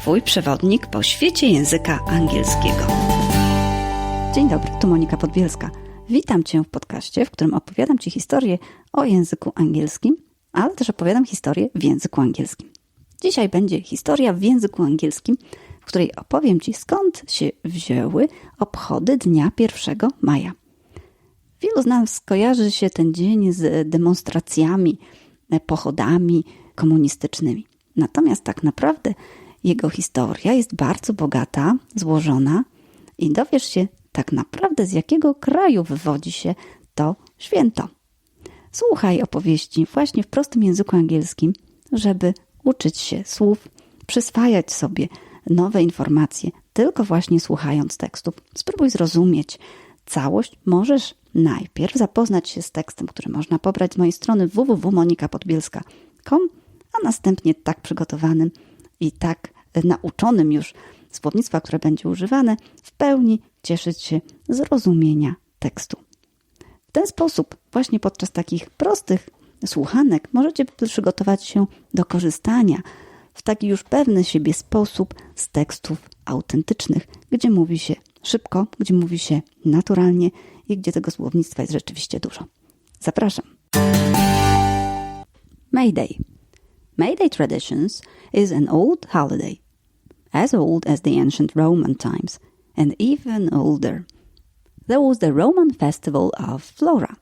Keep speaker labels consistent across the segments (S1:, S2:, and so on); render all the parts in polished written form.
S1: Twój przewodnik po świecie języka angielskiego. Dzień dobry, tu Monika Podbielska. Witam Cię w podcaście, w którym opowiadam Ci historię o języku angielskim, ale też opowiadam historię w języku angielskim. Dzisiaj będzie historia w języku angielskim, w której opowiem Ci, skąd się wzięły obchody dnia 1 maja. Wielu z nas kojarzy się ten dzień z demonstracjami, pochodami komunistycznymi. Natomiast tak naprawdę jego historia jest bardzo bogata, złożona i dowiesz się tak naprawdę, z jakiego kraju wywodzi się to święto. Słuchaj opowieści właśnie w prostym języku angielskim, żeby uczyć się słów, przyswajać sobie nowe informacje, tylko właśnie słuchając tekstów. Spróbuj zrozumieć całość. Możesz najpierw zapoznać się z tekstem, który można pobrać z mojej strony www.monikapodbielska.com, a następnie tak przygotowanym i tak nauczonym już słownictwa, które będzie używane, w pełni cieszyć się zrozumienia tekstu. W ten sposób, właśnie podczas takich prostych słuchanek, możecie przygotować się do korzystania w taki już pewny siebie sposób z tekstów autentycznych, gdzie mówi się szybko, gdzie mówi się naturalnie i gdzie tego słownictwa jest rzeczywiście dużo. Zapraszam. May Day. May Day traditions is an old holiday, as old as the ancient Roman times, and even older. There was the Roman festival of Flora,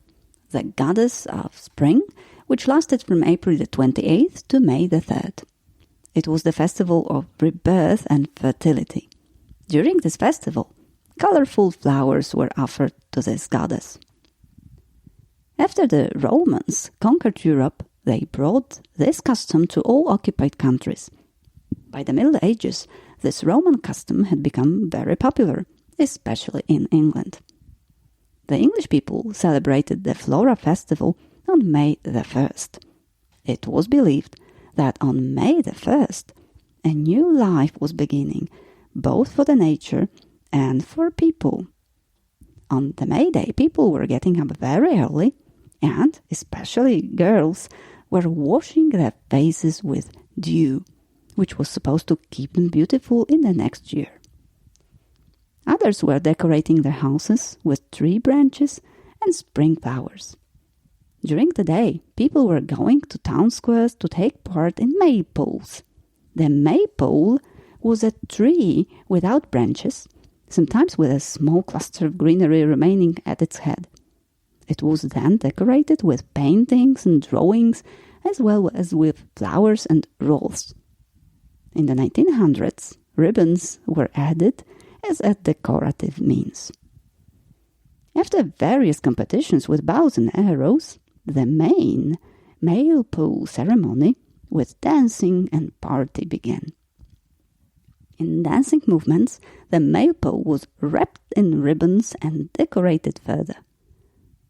S1: the goddess of spring, which lasted from April the 28th to May the 3rd. It was the festival of rebirth and fertility. During this festival, colorful flowers were offered to this goddess. After the Romans conquered Europe, they brought this custom to all occupied countries. By the Middle Ages, this Roman custom had become very popular, especially in England. The English people celebrated the Flora festival on May the 1st. It was believed that on May the 1st, a new life was beginning, both for the nature and for people. On the May Day, people were getting up very early, and especially girls were washing their faces with dew, which was supposed to keep them beautiful in the next year. Others were decorating their houses with tree branches and spring flowers. During the day, people were going to town squares to take part in maypoles. The maypole was a tree without branches, sometimes with a small cluster of greenery remaining at its head. It was then decorated with paintings and drawings, as well as with flowers and wreaths. In the 1900s, ribbons were added as a decorative means. After various competitions with bows and arrows, the main maypole ceremony with dancing and party began. In dancing movements, the maypole was wrapped in ribbons and decorated further.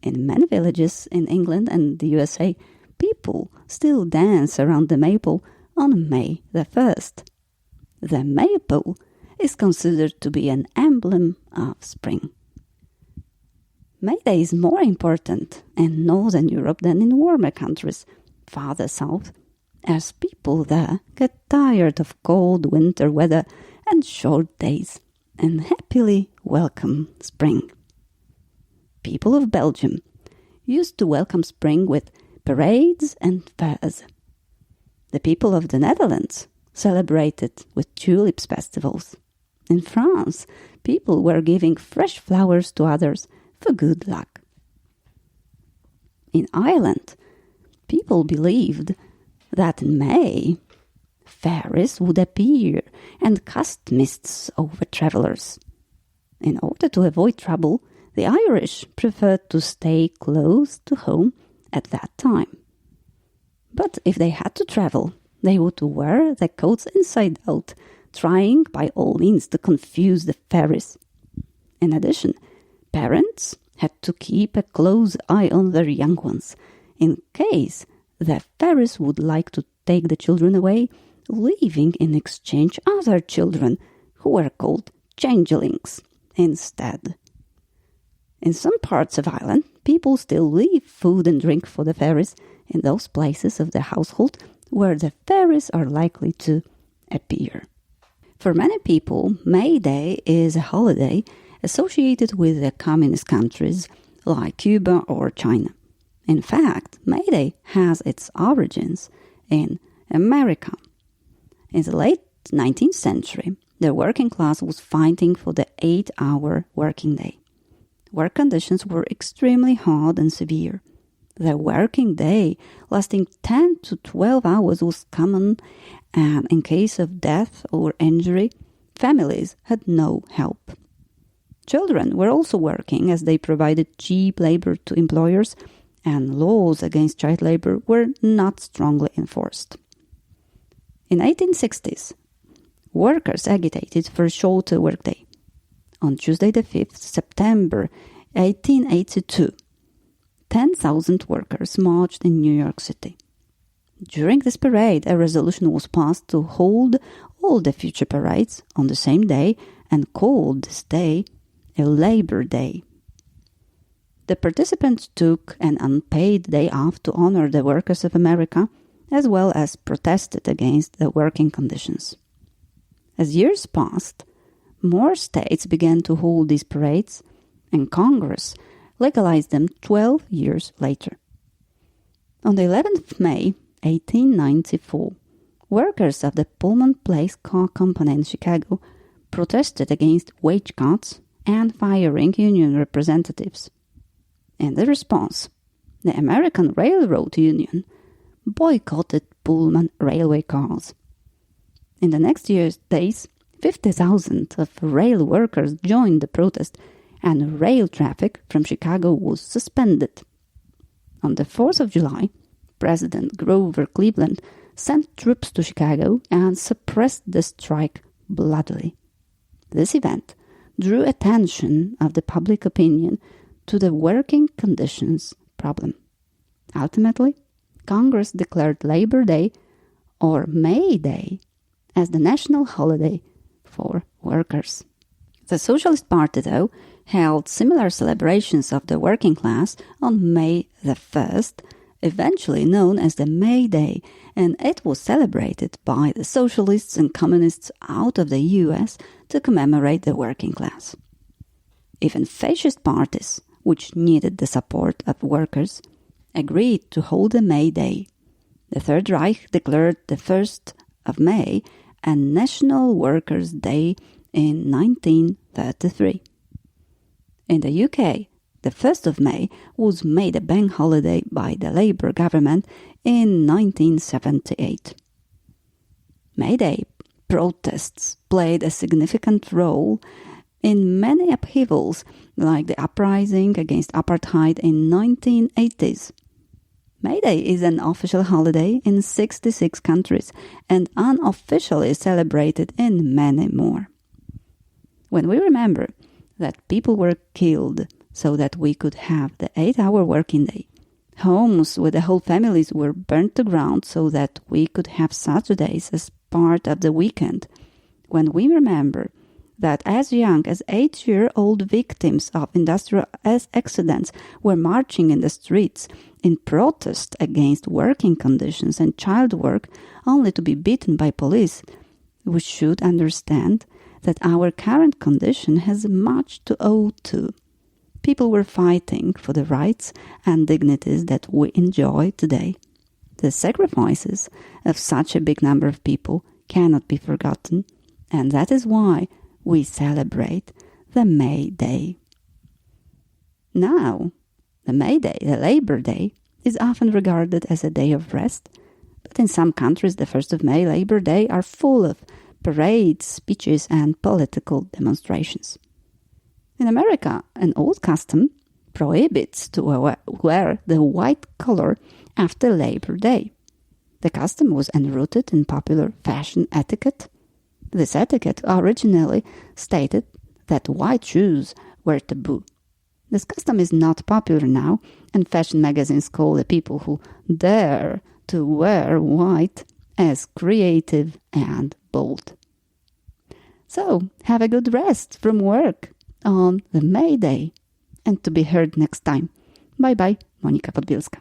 S1: In many villages in England and the USA, people still dance around the maypole on May the 1st. The maypole is considered to be an emblem of spring. May Day is more important in Northern Europe than in warmer countries farther south, as people there get tired of cold winter weather and short days and happily welcome spring. People of Belgium used to welcome spring with parades and fairs. The people of the Netherlands celebrated with tulips festivals. In France, people were giving fresh flowers to others for good luck. In Ireland, people believed that in May, fairies would appear and cast mists over travelers. In order to avoid trouble, the Irish preferred to stay close to home at that time. But if they had to travel, they would wear their coats inside out, trying by all means to confuse the fairies. In addition, parents had to keep a close eye on their young ones, in case the fairies would like to take the children away, leaving in exchange other children who were called changelings instead. In some parts of Ireland, people still leave food and drink for the fairies in those places of the household where the fairies are likely to appear. For many people, May Day is a holiday associated with the communist countries like Cuba or China. In fact, May Day has its origins in America. In the late 19th century, the working class was fighting for the 8-hour working day. Work conditions were extremely hard and severe. The working day lasting 10 to 12 hours was common, and in case of death or injury, families had no help. Children were also working as they provided cheap labor to employers, and laws against child labor were not strongly enforced. In 1860s, workers agitated for a shorter workday. On Tuesday the 5th September 1882, 10,000 workers marched in New York City. During this parade, a resolution was passed to hold all the future parades on the same day and called this day a Labor Day. The participants took an unpaid day off to honor the workers of America, as well as protested against the working conditions. As years passed, more states began to hold these parades, and Congress legalized them 12 years later. On the 11th of May, 1894, workers of the Pullman Place Car Company in Chicago protested against wage cuts and firing union representatives. In the response, the American Railroad Union boycotted Pullman railway cars. In the next year's days, 50,000 of rail workers joined the protest, and rail traffic from Chicago was suspended. On the 4th of July, President Grover Cleveland sent troops to Chicago and suppressed the strike bloodily. This event drew attention of the public opinion to the working conditions problem. Ultimately, Congress declared Labor Day, or May Day, as the national holiday for workers. The Socialist Party, though, held similar celebrations of the working class on May the 1st, eventually known as the May Day, and it was celebrated by the socialists and communists out of the US to commemorate the working class. Even fascist parties, which needed the support of workers, agreed to hold a May Day. The Third Reich declared the 1st of May a National Workers' Day in 1933. In the UK, the 1st of May was made a bank holiday by the Labour government in 1978. May Day protests played a significant role in many upheavals, like the uprising against apartheid in 1980s. May Day is an official holiday in 66 countries and unofficially celebrated in many more. When we remember that people were killed so that we could have the 8-hour working day, homes with the whole families were burnt to ground so that we could have Saturdays as part of the weekend, when we remember that as young as 8-year-old victims of industrial accidents were marching in the streets in protest against working conditions and child work only to be beaten by police, we should understand that our current condition has much to owe to. People were fighting for the rights and dignities that we enjoy today. The sacrifices of such a big number of people cannot be forgotten, and that is why we celebrate the May Day. Now, the May Day, the Labor Day, is often regarded as a day of rest, but in some countries the 1st of May, Labor Day, are full of parades, speeches, and political demonstrations. In America, an old custom prohibits to wear the white color after Labor Day. The custom was enrooted in popular fashion etiquette. This etiquette originally stated that white shoes were taboo. This custom is not popular now, and fashion magazines call the people who dare to wear white as creative and bold. So, have a good rest from work on the May Day, and to be heard next time. Bye bye, Monika Podbielska.